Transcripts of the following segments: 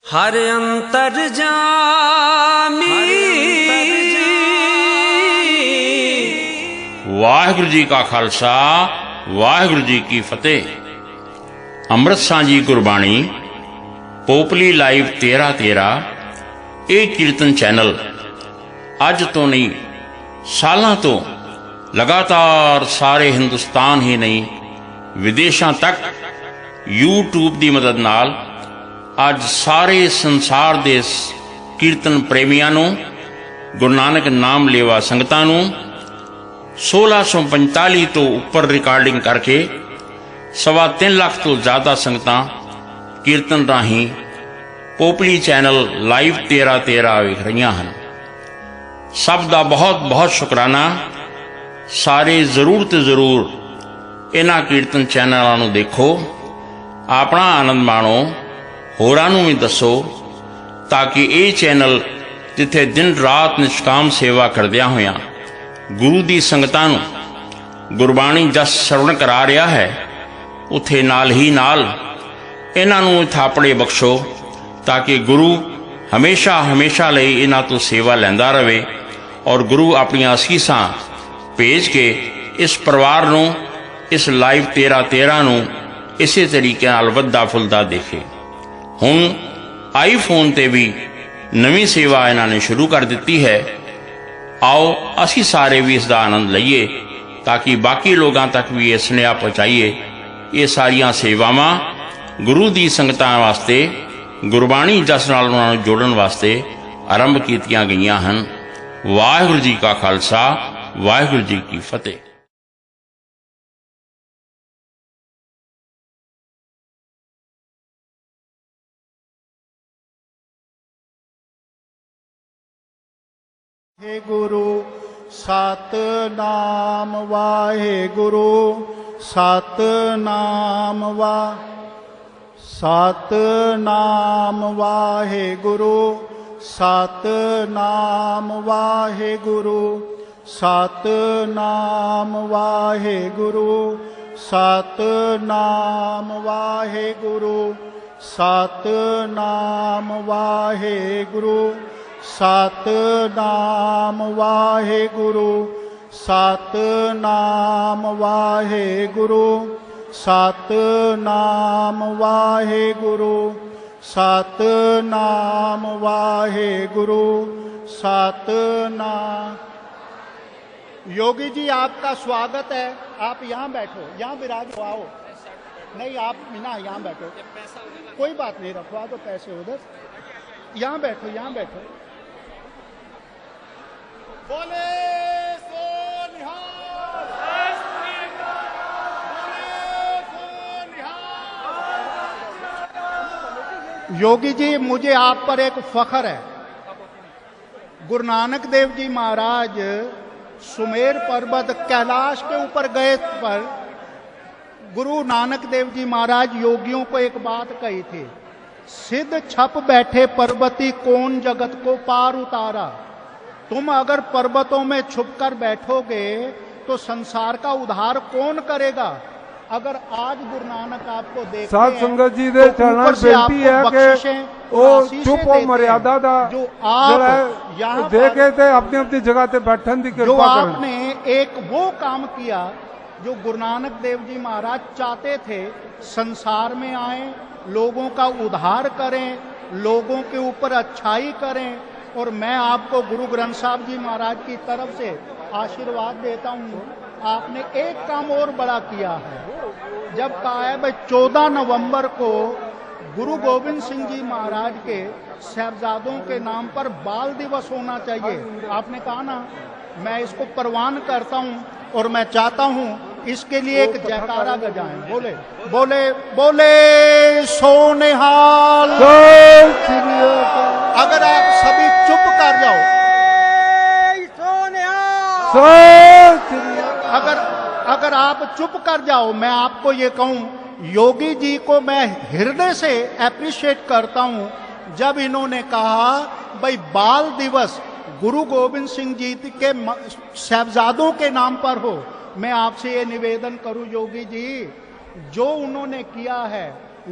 हर अंतरजामी वाहिगुरु जी का खालसा वाहिगुरु जी की फतेह। ਅੰਮ੍ਰਿਤ ਸਾਂਝੀ ਗੁਰਬਾਣੀ ਪੋਪਲੀ ਲਾਈਵ 1313 ਇਹ ਕੀਰਤਨ ਚੈਨਲ ਅੱਜ ਤੋਂ ਨਹੀਂ ਸਾਲਾਂ ਤੋਂ ਲਗਾਤਾਰ ਸਾਰੇ ਹਿੰਦੁਸਤਾਨ ਹੀ ਨਹੀਂ ਵਿਦੇਸ਼ਾਂ ਤੱਕ YouTube ਦੀ ਮਦਦ ਨਾਲ ਅੱਜ ਸਾਰੇ ਸੰਸਾਰ ਦੇ ਕੀਰਤਨ ਪ੍ਰੇਮੀਆਂ ਨੂੰ ਗੁਰੂ ਨਾਨਕ ਨਾਮ ਲੇਵਾ ਸੰਗਤਾਂ ਨੂੰ 1645 ਤੋਂ ਉੱਪਰ ਰਿਕਾਰਡਿੰਗ ਕਰਕੇ 3.25 ਲੱਖ ਤੋਂ ਜ਼ਿਆਦਾ ਸੰਗਤਾਂ ਕੀਰਤਨ ਰਾਹੀਂ ਪੋਪਲੀ ਚੈਨਲ ਲਾਈਵ 1313 ਵੇਖ ਰਹੀਆਂ ਹਨ। ਸਭ ਦਾ ਬਹੁਤ ਬਹੁਤ ਸ਼ੁਕਰਾਨਾ। ਸਾਰੇ ਜ਼ਰੂਰ ਤੇ ਜ਼ਰੂਰ ਇਹਨਾਂ ਕੀਰਤਨ ਚੈਨਲਾਂ ਨੂੰ ਦੇਖੋ, ਆਪਣਾ ਆਨੰਦ ਮਾਣੋ, ਹੋਰਾਂ ਨੂੰ ਵੀ ਦੱਸੋ ਤਾਂ ਕਿ ਇਹ ਚੈਨਲ ਜਿੱਥੇ ਦਿਨ ਰਾਤ ਨਿਸ਼ਕਾਮ ਸੇਵਾ ਕਰਦਿਆਂ ਹੋਇਆਂ ਗੁਰੂ ਦੀ ਸੰਗਤਾਂ ਨੂੰ ਗੁਰਬਾਣੀ ਜਸ ਸਰਵਣ ਕਰਾ ਰਿਹਾ ਹੈ, ਉੱਥੇ ਨਾਲ ਹੀ ਨਾਲ ਇਹਨਾਂ ਨੂੰ ਥਾਪੜੇ ਬਖਸ਼ੋ ਤਾਂ ਕਿ ਗੁਰੂ ਹਮੇਸ਼ਾ ਹਮੇਸ਼ਾ ਲਈ ਇਹਨਾਂ ਤੋਂ ਸੇਵਾ ਲੈਂਦਾ ਰਹੇ ਔਰ ਗੁਰੂ ਆਪਣੀਆਂ ਅਸੀਸਾਂ ਭੇਜ ਕੇ ਇਸ ਪਰਿਵਾਰ ਨੂੰ ਇਸ ਲਾਈਵ 1313 ਨੂੰ ਇਸੇ ਤਰੀਕੇ ਨਾਲ ਵੱਧਦਾ ਫੁੱਲਦਾ ਦੇਖੇ। ਹੁਣ ਆਈਫੋਨ ਤੇ ਵੀ ਨਵੀਂ ਸੇਵਾ ਇਹਨਾਂ ਨੇ ਸ਼ੁਰੂ ਕਰ ਦਿੱਤੀ ਹੈ। ਆਓ ਅਸੀਂ ਸਾਰੇ ਵੀ ਇਸ ਦਾ ਆਨੰਦ ਲਈਏ ਤਾਂ ਕਿ ਬਾਕੀ ਲੋਕਾਂ ਤੱਕ ਵੀ ਇਹ ਸੁਨੇਹਾ ਪਹੁੰਚਾਈਏ। ਇਹ ਸਾਰੀਆਂ ਸੇਵਾਵਾਂ ਗੁਰੂ ਦੀ ਸੰਗਤਾਂ ਵਾਸਤੇ ਗੁਰਬਾਣੀ ਜਸ ਨਾਲ ਉਹਨਾਂ ਨੂੰ ਜੋੜਨ ਵਾਸਤੇ ਆਰੰਭ ਕੀਤੀਆਂ ਗਈਆਂ ਹਨ। ਵਾਹਿਗੁਰੂ ਜੀ ਕਾ ਖਾਲਸਾ ਵਾਹਿਗੁਰੂ ਜੀ ਕੀ ਫਤਿਹ। गुरु सतनाम वाहेगुरु सतनाम सतनाम वाहेगुरु सतनाम वाहेगुरु सतनाम वाहेगुरु सतनाम वाहेगुरु सतनाम वाहेगुरु सतनाम वाहेगुरु सतनाम वाहेगुरु सतनाम वाहेगुरु सतनाम वाहेगुरु सतनाम। योगी जी आपका स्वागत है। आप यहाँ बैठो, यहाँ विराज हो, आओ। नहीं आप ना यहाँ बैठो, कोई बात नहीं, रखवा दो पैसे उधर। यहाँ बैठो, यहाँ बैठो। बोले सो निहाल, योगी जी मुझे आप पर एक फख्र है। गुरु नानक देव जी महाराज सुमेर पर्वत कैलाश के ऊपर गए पर गुरु नानक देव जी महाराज योगियों को एक बात कही थी, सिद्ध छप बैठे पर्वती कौन जगत को पार उतारा। तुम अगर पर्वतों में छुपकर बैठोगे तो संसार का उद्धार कौन करेगा। अगर आज गुरु नानक आपको देख साध संगत जी दे चरणों बेनती है कि वो चुप और मर्यादा दा जो आप यहाँ देखे थे अपनी अपनी जगह पे बैठन दी जो आपने एक वो काम किया जो गुरु नानक देव जी महाराज चाहते थे, संसार में आए, लोगों का उद्धार करें, लोगों के ऊपर अच्छाई करें। और मैं आपको गुरु ग्रंथ साहब जी महाराज की तरफ से आशीर्वाद देता हूँ। आपने एक काम और बड़ा किया है। जब कहा है भाई 14 नवंबर को गुरु गोविंद सिंह जी महाराज के साहबजादों के नाम पर बाल दिवस होना चाहिए, आपने कहा ना, मैं इसको परवान करता हूँ और मैं चाहता हूँ इसके लिए एक जयकारा बजाएं। बोले बोले बोले सोनिहाल। अगर आप सभी चुप कर जाओ, अगर आप चुप कर जाओ, मैं आपको ये कहूं, योगी जी को मैं हृदय से एप्रिशिएट करता हूं जब इन्होंने कहा भाई बाल दिवस गुरु गोविंद सिंह जी के साहबजादों के नाम पर हो। मैं आपसे ये निवेदन करूं योगी जी, जो उन्होंने किया है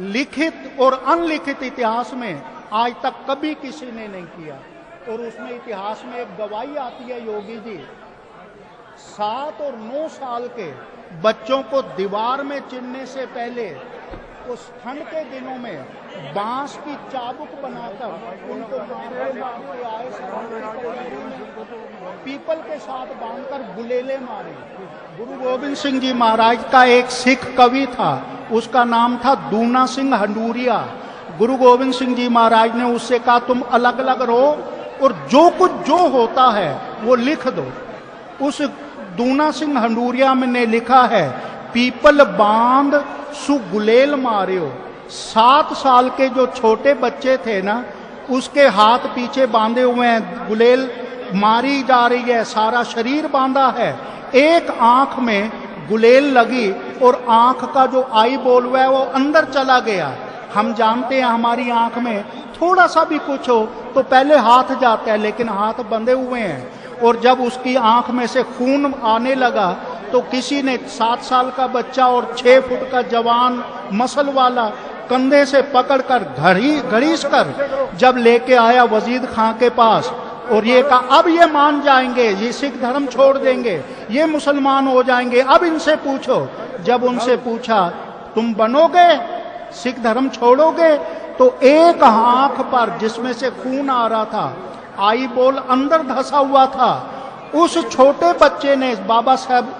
लिखित और अनलिखित इतिहास में आज तक कभी किसी ने नहीं किया। और उसमें इतिहास में एक गवाही आती है योगी जी, 7 और 9 साल के बच्चों को दीवार में चिनने से पहले उस ठंड के दिनों में बांस की चाबुक बनाकर उनको मारते आए, पीपल के साथ बांधकर गुलेले मारे। गुरु गोविंद सिंह जी महाराज का एक सिख कवि था, उसका नाम था दूना सिंह हंडूरिया। गुरु गोविंद सिंह जी महाराज ने उससे कहा तुम अलग अलग रहो और जो कुछ जो होता है वो लिख दो। उस दूना सिंह हंडूरिया में ने लिखा है, पीपल बांध सु गुलेल मारियो। 7 साल के जो छोटे बच्चे थे ना, उसके हाथ पीछे बांधे हुए हैं, गुलेल मारी जा रही है, सारा शरीर बांधा है, एक आंख में गुलेल लगी और आंख का जो आई बॉल है वो अंदर चला गया। हम जानते हैं हमारी आंख में थोड़ा सा भी कुछ हो तो पहले हाथ जाता है, लेकिन हाथ बंधे हुए हैं। और जब उसकी आंख में से खून आने लगा तो किसी ने 7 साल का बच्चा और 6 फुट का जवान मसल वाला कंधे से पकड़कर घड़ीस कर जब लेके आया वजीद खां के पास और ये कहा अब ये मान जाएंगे, ये सिख धर्म छोड़ देंगे, ये मुसलमान हो जाएंगे, अब इनसे पूछो। जब उनसे पूछा तुम बनोगे, सिख धर्म छोड़ोगे, तो एक आंख पर जिसमें से खून आ रहा था, आई बॉल अंदर धंसा हुआ था, उस छोटे बच्चे ने, बाबा साहब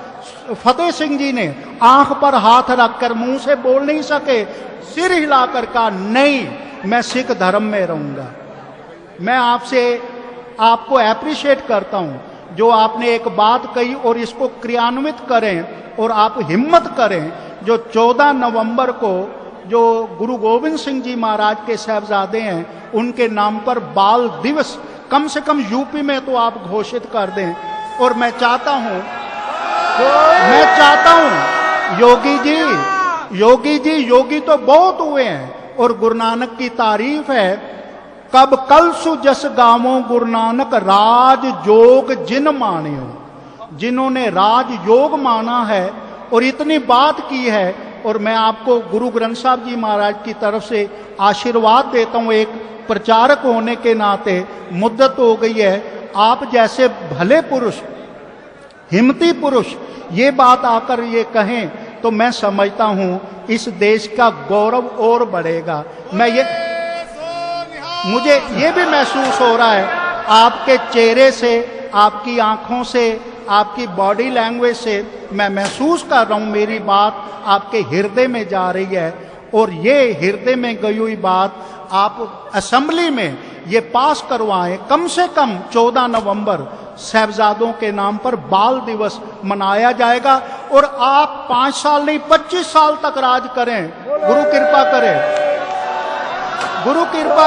फतेह सिंह जी ने आंख पर हाथ रखकर, मुंह से बोल नहीं सके, सिर हिलाकर कहा नहीं, मैं सिख धर्म में रहूंगा। मैं आपको एप्रिशिएट करता हूं जो आपने एक बात कही और इसको क्रियान्वित करें और आप हिम्मत करें। जो 14 नवंबर को जो गुरु गोविंद सिंह जी महाराज के साहबजादे हैं उनके नाम पर बाल दिवस कम से कम यूपी में तो आप घोषित कर दें। और मैं चाहता हूं योगी तो बहुत हुए हैं और गुरु नानक की तारीफ है, कब कल सु जस गावों गुरु नानक राज योग जिन मानियो। जिन्होंने राज योग माना है और इतनी बात की है, और मैं आपको गुरु ग्रंथ साहब जी महाराज की तरफ से आशीर्वाद देता हूं, एक प्रचारक होने के नाते मुद्दत हो गई है, आप जैसे भले पुरुष, हिम्मती पुरुष ये बात आकर ये कहें तो मैं समझता हूं इस देश का गौरव और बढ़ेगा। मुझे ये भी महसूस हो रहा है आपके चेहरे से, आपकी आंखों से, आपकी बॉडी लैंग्वेज से मैं महसूस कर रहा हूं मेरी बात आपके हृदय में जा रही है। और ये हृदय में गई हुई बात आप असेंबली में ये पास करवाएं। कम से कम 14 नवंबर साहबजादों के नाम पर बाल दिवस मनाया जाएगा और आप 5 साल नहीं 25 साल तक राज करें, गुरु कृपा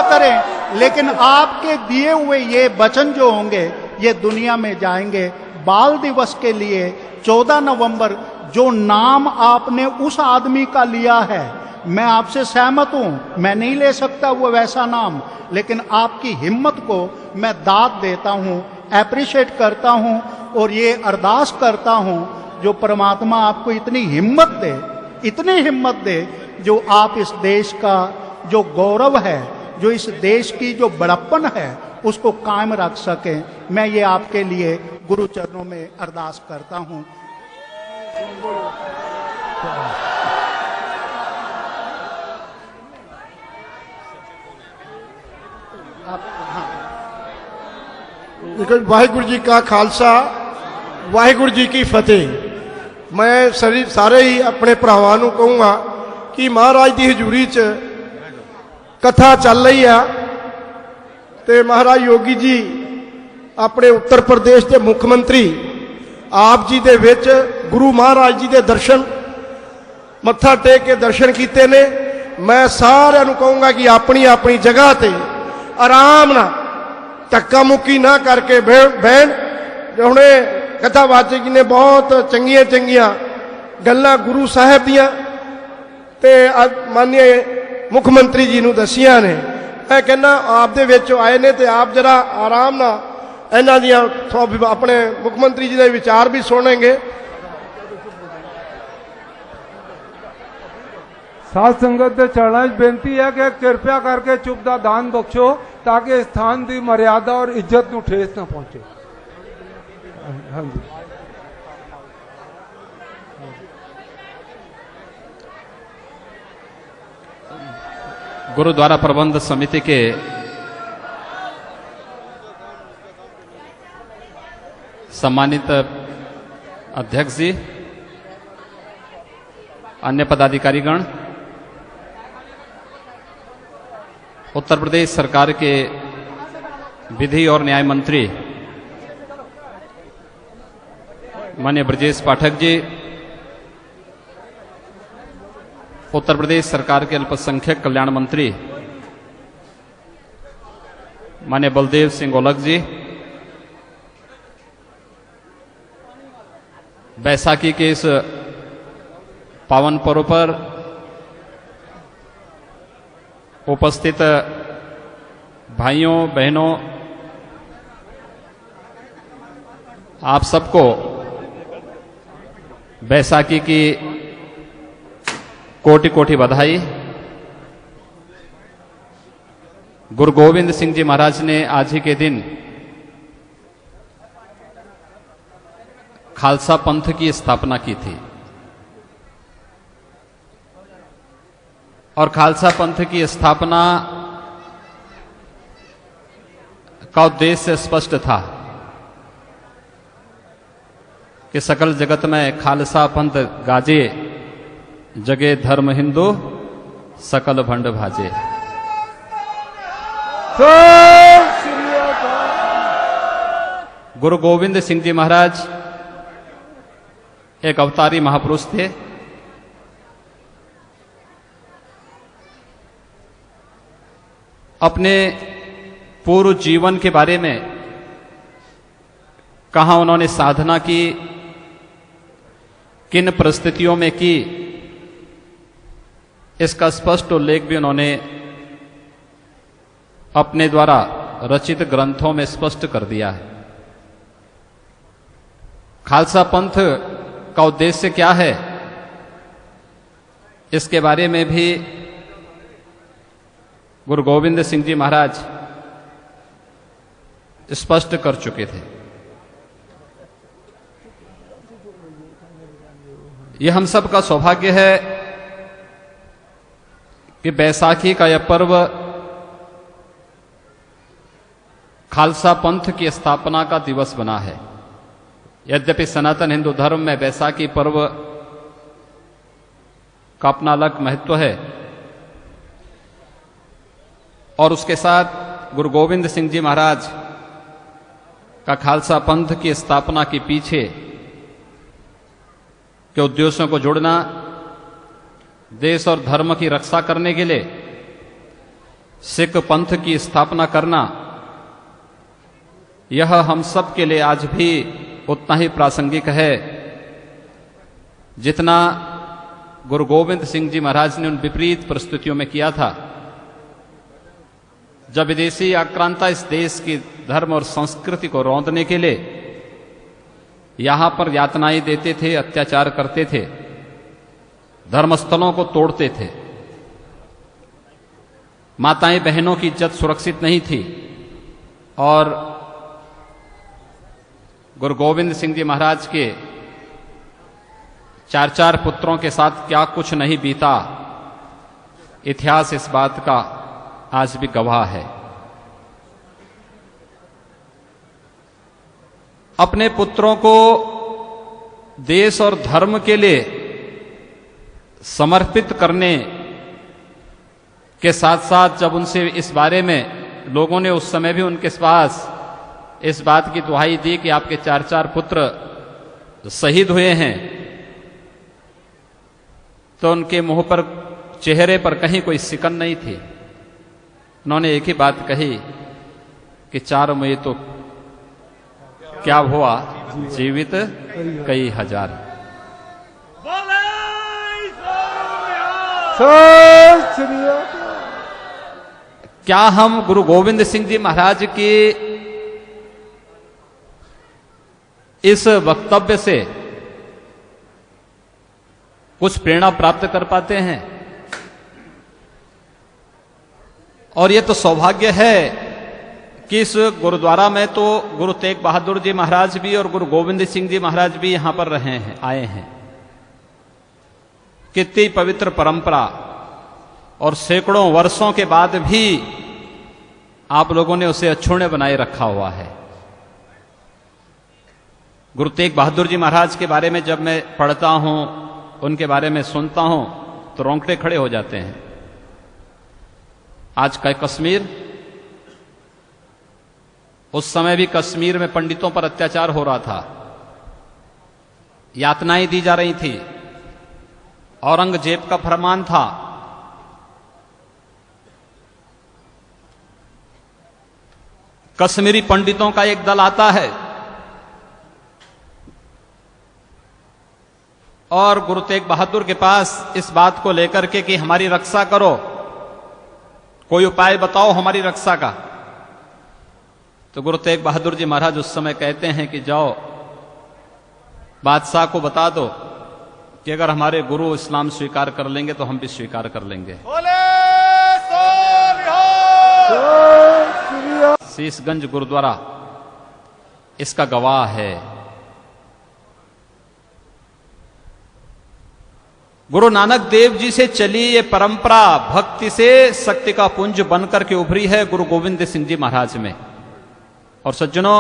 करें। लेकिन आपके दिए हुए ये वचन जो होंगे ये दुनिया में जाएंगे। बाल दिवस के लिए 14 नवंबर जो नाम आपने उस आदमी का लिया है, मैं आपसे सहमत हूं, मैं नहीं ले सकता वो वैसा नाम, लेकिन आपकी हिम्मत को मैं दाद देता हूं, एप्रिशिएट करता हूं और ये अरदास करता हूं जो परमात्मा आपको इतनी हिम्मत दे जो आप इस देश का जो गौरव है, जो इस देश की जो बड़प्पन है उसको कायम रख सकें। मैं ये आपके लिए गुरु चरणों में अरदास करता हूं। वाहिगुरु जी का खालसा, वाहिगुरु जी की फतेह। मैं सारे ही अपने भरावां नूं कहूँगा कि महाराज की हजूरी च कथा चल रही है तो महाराज योगी जी अपने उत्तर प्रदेश के मुख मंत्री आप जी दे विच गुरु महाराज जी के दर्शन मत्था टेक के दर्शन किए ने। मैं सारिਆਂ ਨੂੰ कहूँगा कि अपनी अपनी जगह ते आराम ना धक्का मुक्की ना करके बहन। हुणे कथावाचक जी ने बहुत चंगिया चंगिया गल्लां गुरु साहब दियां ते माननीय मुख मंत्री जी नूं दसियां ने। मैं कहना आप दे विच आए ने ते आप जरा आराम ना इन्हां दियां अपने मुख मंत्री जी के विचार भी सुनेंगे। साध संगत दे चरणा च बेनती है कि कृपया करके चुप दा दान बख्शो ताकि स्थान की मर्यादा और इज्जत नूं ठेस ना पहुंचे। हाँ जी। गुरुद्वारा प्रबंध समिति के सम्मानित अध्यक्ष जी, अन्य पदाधिकारीगण, उत्तर प्रदेश सरकार के विधि और न्याय मंत्री माननीय ब्रजेश पाठक जी, उत्तर प्रदेश सरकार के अल्पसंख्यक कल्याण मंत्री माननीय बलदेव सिंह ओलख जी, बैसाखी के इस पावन पर्व पर उपस्थित भाइयों बहनों, आप सबको बैसाखी की कोटि कोटि बधाई। गुरु गोविंद सिंह जी महाराज ने आज ही के दिन खालसा पंथ की स्थापना की थी और खालसा पंथ की स्थापना का उद्देश्य स्पष्ट था कि सकल जगत में खालसा पंथ गाजे, जगे धर्म हिंदू सकल भंड भाजे। गुरु गोविंद सिंह जी महाराज एक अवतारी महापुरुष थे। अपने पूर्व जीवन के बारे में कहाँ उन्होंने साधना की, किन परिस्थितियों में की, इसका स्पष्ट उल्लेख भी उन्होंने अपने द्वारा रचित ग्रंथों में स्पष्ट कर दिया है। खालसा पंथ का उद्देश्य क्या है, इसके बारे में भी गुरु गोविंद सिंह जी महाराज स्पष्ट कर चुके थे। यह हम सब का सौभाग्य है कि बैसाखी का यह पर्व खालसा पंथ की स्थापना का दिवस बना है। यद्यपि सनातन हिंदू धर्म में बैसाखी पर्व का अपना अलग महत्व है और उसके साथ गुरु गोविंद सिंह जी महाराज का खालसा पंथ की स्थापना के पीछे के उद्देश्यों को जोड़ना, देश और धर्म की रक्षा करने के लिए सिख पंथ की स्थापना करना, यह हम सब के लिए आज भी उतना ही प्रासंगिक है जितना गुरु गोविंद सिंह जी महाराज ने उन विपरीत परिस्थितियों में किया था जब विदेशी आक्रांता इस देश की धर्म और संस्कृति को रौंदने के लिए यहां पर यातनाएं देते थे, अत्याचार करते थे, धर्मस्थलों को तोड़ते थे, माताएं बहनों की इज्जत सुरक्षित नहीं थी और गुरु गोविंद सिंह जी महाराज के 4 पुत्रों के साथ क्या कुछ नहीं बीता, इतिहास इस बात का आज भी गवाह है। अपने पुत्रों को देश और धर्म के लिए समर्पित करने के साथ साथ जब उनसे इस बारे में लोगों ने उस समय भी उनके पास इस बात की दुहाई दी कि आपके 4 पुत्र शहीद हुए हैं, तो उनके मुंह पर, चेहरे पर कहीं कोई सिकन नहीं थी। उन्होंने एक ही बात कही कि 4 में तो क्या हुआ, जीवित कई हजार। क्या हम गुरु गोविंद सिंह जी महाराज के इस वक्तव्य से कुछ प्रेरणा प्राप्त कर पाते हैं? और ये तो सौभाग्य है कि इस गुरुद्वारा में तो गुरु तेग बहादुर जी महाराज भी और गुरु गोविंद सिंह जी महाराज भी यहां पर रहे हैं, आए हैं। कितनी पवित्र परंपरा, और सैकड़ों वर्षों के बाद भी आप लोगों ने उसे अक्षुण्य बनाए रखा हुआ है। गुरु तेग बहादुर जी महाराज के बारे में जब मैं पढ़ता हूं, उनके बारे में सुनता हूं, तो रोंगटे खड़े हो जाते हैं। आज का कश्मीर, उस समय भी कश्मीर में पंडितों पर अत्याचार हो रहा था, यातनाएं दी जा रही थी, औरंगजेब का फरमान था। कश्मीरी पंडितों का एक दल आता है और गुरु तेग बहादुर के पास इस बात को लेकर के कि हमारी रक्षा करो, कोई उपाय बताओ हमारी रक्षा का। तो गुरु तेग बहादुर जी महाराज उस समय कहते हैं कि जाओ बादशाह को बता दो कि अगर हमारे गुरु इस्लाम स्वीकार कर लेंगे तो हम भी स्वीकार कर लेंगे। शीशगंज गुरुद्वारा इसका गवाह है। गुरु नानक देव जी से चली ये परंपरा भक्ति से शक्ति का पुंज बनकर के उभरी है गुरु गोविंद सिंह जी महाराज में। और सज्जनों,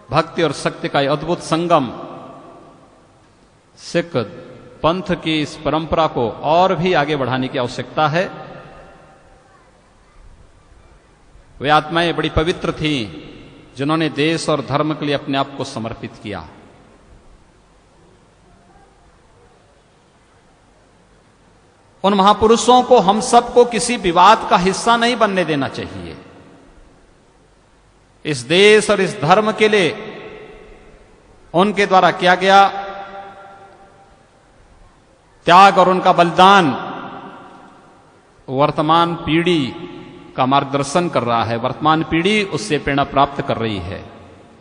भक्ति और शक्ति का अद्भुत संगम सिख पंथ की इस परंपरा को और भी आगे बढ़ाने की आवश्यकता है। वे आत्माएं बड़ी पवित्र थीं जिन्होंने देश और धर्म के लिए अपने आप को समर्पित किया। उन महापुरुषों को हम सबको किसी विवाद का हिस्सा नहीं बनने देना चाहिए। इस देश और इस धर्म के लिए उनके द्वारा किया गया त्याग और उनका बलिदान वर्तमान पीढ़ी का मार्गदर्शन कर रहा है। वर्तमान पीढ़ी उससे प्रेरणा प्राप्त कर रही है।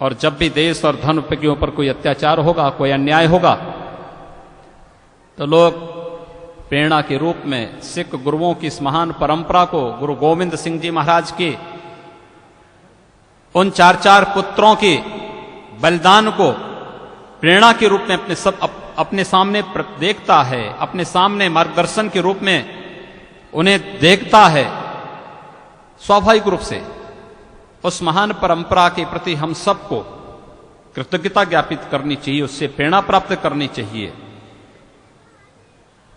और जब भी देश और धर्म के ऊपर कोई अत्याचार होगा, कोई अन्याय होगा, तो लोग प्रेरणा के रूप में सिख गुरुओं की इस महान परंपरा को, गुरु गोविंद सिंह जी महाराज के उन 4 पुत्रों के बलिदान को प्रेरणा के रूप में अपने सामने देखता है, अपने सामने मार्गदर्शन के रूप में उन्हें देखता है। स्वाभाविक रूप से उस महान परंपरा के प्रति हम सबको कृतज्ञता ज्ञापित करनी चाहिए, उससे प्रेरणा प्राप्त करनी चाहिए।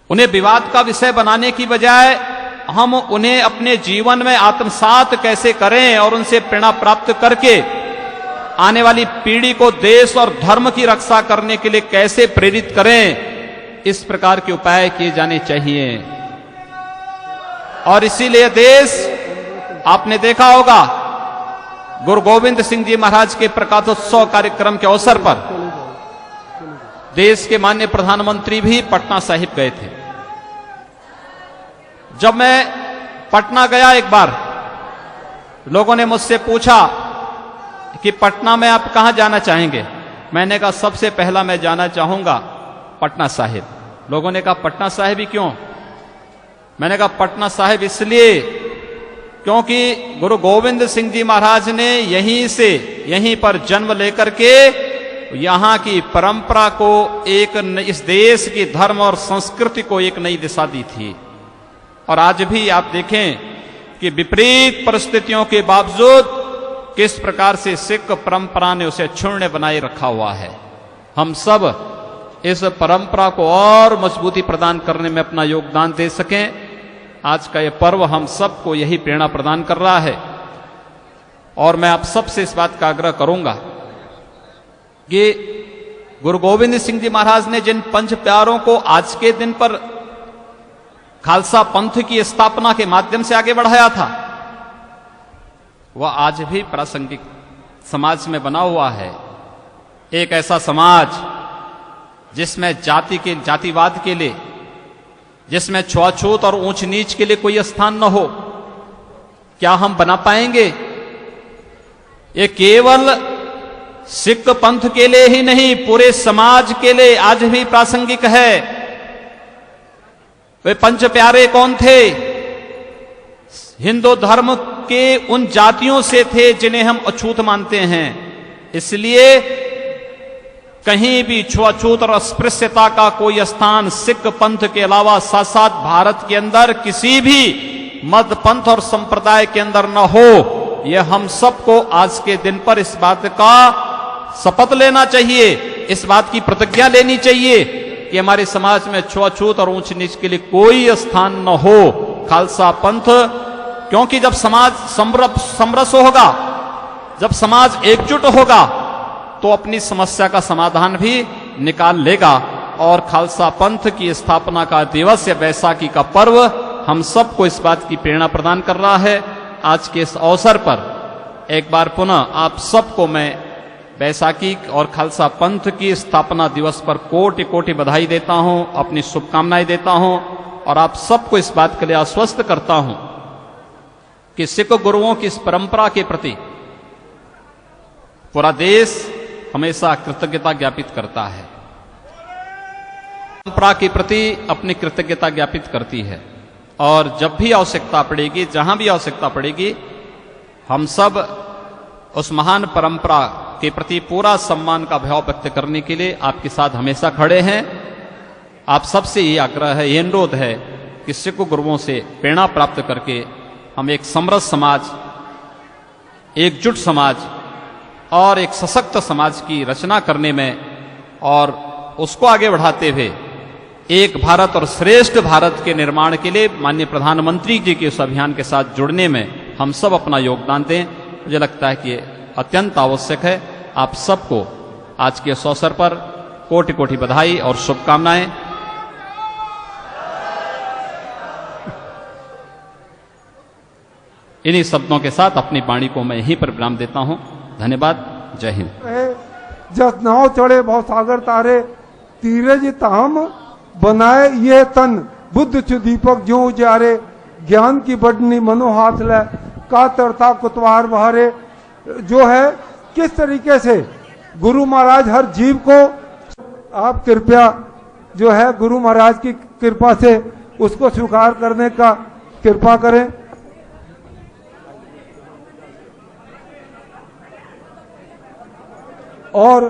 उन्हें विवाद का विषय बनाने की बजाय हम उन्हें अपने जीवन में आत्मसात कैसे करें और उनसे प्रेरणा प्राप्त करके आने वाली पीढ़ी को देश और धर्म की रक्षा करने के लिए कैसे प्रेरित करें, इस प्रकार के उपाय किए जाने चाहिए। और इसीलिए देश, आपने देखा होगा गुरु गोविंद सिंह जी महाराज के प्रकाशोत्सव कार्यक्रम के अवसर पर देश के माननीय प्रधानमंत्री भी पटना साहिब गए थे। जब मैं पटना गया एक बार, लोगों ने मुझसे पूछा कि पटना में आप कहां जाना चाहेंगे। मैंने कहा सबसे पहला मैं जाना चाहूंगा पटना साहिब। लोगों ने कहा पटना साहिब ही क्यों? मैंने कहा पटना साहिब इसलिए क्योंकि गुरु गोविंद सिंह जी महाराज ने यहीं पर जन्म लेकर के यहां की परंपरा को इस देश की धर्म और संस्कृति को एक नई दिशा दी थी। और आज भी आप देखें कि विपरीत परिस्थितियों के बावजूद किस प्रकार से सिख परंपरा ने उसे अक्षुण्य बनाए रखा हुआ है। हम सब इस परंपरा को और मजबूती प्रदान करने में अपना योगदान दे सकें। आज का यह पर्व हम सबको यही प्रेरणा प्रदान कर रहा है। और मैं आप सबसे इस बात का आग्रह करूंगा कि गुरु गोविंद सिंह जी महाराज ने जिन पंच प्यारों को आज के दिन पर खालसा पंथ की स्थापना के माध्यम से आगे बढ़ाया था, वह आज भी प्रासंगिक समाज में बना हुआ है। एक ऐसा समाज जिसमें जातिवाद के लिए, जिसमें छुआछूत और ऊंच नीच के लिए कोई स्थान न हो, क्या हम बना पाएंगे? ये केवल सिख पंथ के लिए ही नहीं, पूरे समाज के लिए आज भी प्रासंगिक है। वे पंच प्यारे कौन थे? हिंदू धर्म के उन जातियों से थे जिन्हें हम अछूत मानते हैं। इसलिए कहीं भी छुआछूत और अस्पृश्यता का कोई स्थान सिख पंथ के अलावा साथ साथ भारत के अंदर किसी भी मत पंथ और संप्रदाय के अंदर न हो, यह हम सबको आज के दिन पर इस बात का शपथ लेना चाहिए, इस बात की प्रतिज्ञा लेनी चाहिए कि हमारे समाज में छुआछूत और ऊंच नीच के लिए कोई स्थान न हो। खालसा पंथ, क्योंकि जब समाज समरस होगा, जब समाज एकजुट होगा, तो अपनी समस्या का समाधान भी निकाल लेगा। और खालसा पंथ की स्थापना का दिवस या बैसाखी का पर्व हम सबको इस बात की प्रेरणा प्रदान कर रहा है। आज के इस अवसर पर एक बार पुनः आप सबको मैं बैसाखी और खालसा पंथ की स्थापना दिवस पर कोटि कोटि बधाई देता हूं, अपनी शुभकामनाएं देता हूं और आप सबको इस बात के लिए आश्वस्त करता हूं कि सिख गुरुओं की इस परंपरा के प्रति पूरा देश हमेशा कृतज्ञता ज्ञापित करता है, परंपरा के प्रति अपनी कृतज्ञता ज्ञापित करती है। और जब भी आवश्यकता पड़ेगी, जहां भी आवश्यकता पड़ेगी, हम सब उस महान परंपरा के प्रति पूरा सम्मान का भाव व्यक्त करने के लिए आपके साथ हमेशा खड़े हैं। आप सबसे ये आग्रह है, ये अनुरोध है कि सिख गुरुओं से प्रेरणा प्राप्त करके हम एक समरस समाज, एकजुट समाज और एक सशक्त समाज की रचना करने में और उसको आगे बढ़ाते हुए एक भारत और श्रेष्ठ भारत के निर्माण के लिए माननीय प्रधानमंत्री जी के उस अभियान के साथ जुड़ने में हम सब अपना योगदान दें। मुझे लगता है कि अत्यंत आवश्यक है। आप सबको आज के इस अवसर पर कोटि कोटि बधाई और शुभकामनाएं। इन्हीं शब्दों के साथ अपनी वाणी को मैं यहीं पर विराम देता हूं। धन्यवाद। जय हिंद। जस नाव चढ़े भव सागर तारे, तीरे जी ताम बनाए ये तन, बुद्ध चु दीपक ज्यों उजारे, ज्ञान की बढ़नी मनो हाथ ले, का तरता कुतवार बहारे। जो है किस तरीके से गुरु महाराज हर जीव को, आप कृपया जो है गुरु महाराज की कृपा से उसको स्वीकार करने का कृपा करें। और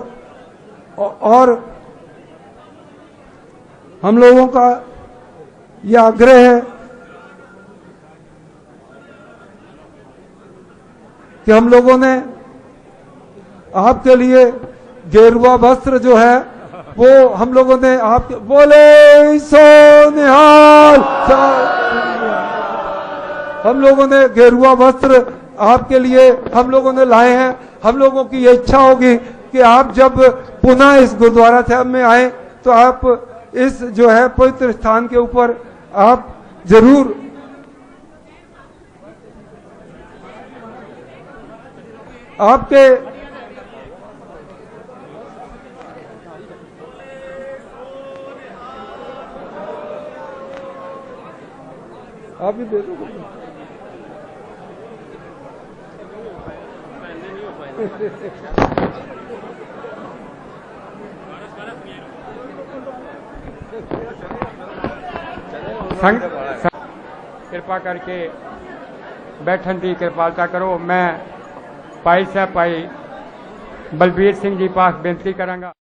हम लोगों का यह आग्रह है कि हम लोगों ने आपके लिए गेरुआ वस्त्र जो है वो हम लोगों ने आपके बोले सो निहाल, हम लोगों ने गेरुआ वस्त्र आपके लिए हम लोगों ने लाए हैं। हम लोगों की ये इच्छा होगी कि आप जब पुनः इस गुरुद्वारा साहब में आए तो आप इस जो है पवित्र स्थान के ऊपर आप जरूर आपके आप भी दे दो। कृपा करके बैठन की कृपालता करो। मैं भाई साहब भाई बलबीर सिंह जी पास बेनती करांगा।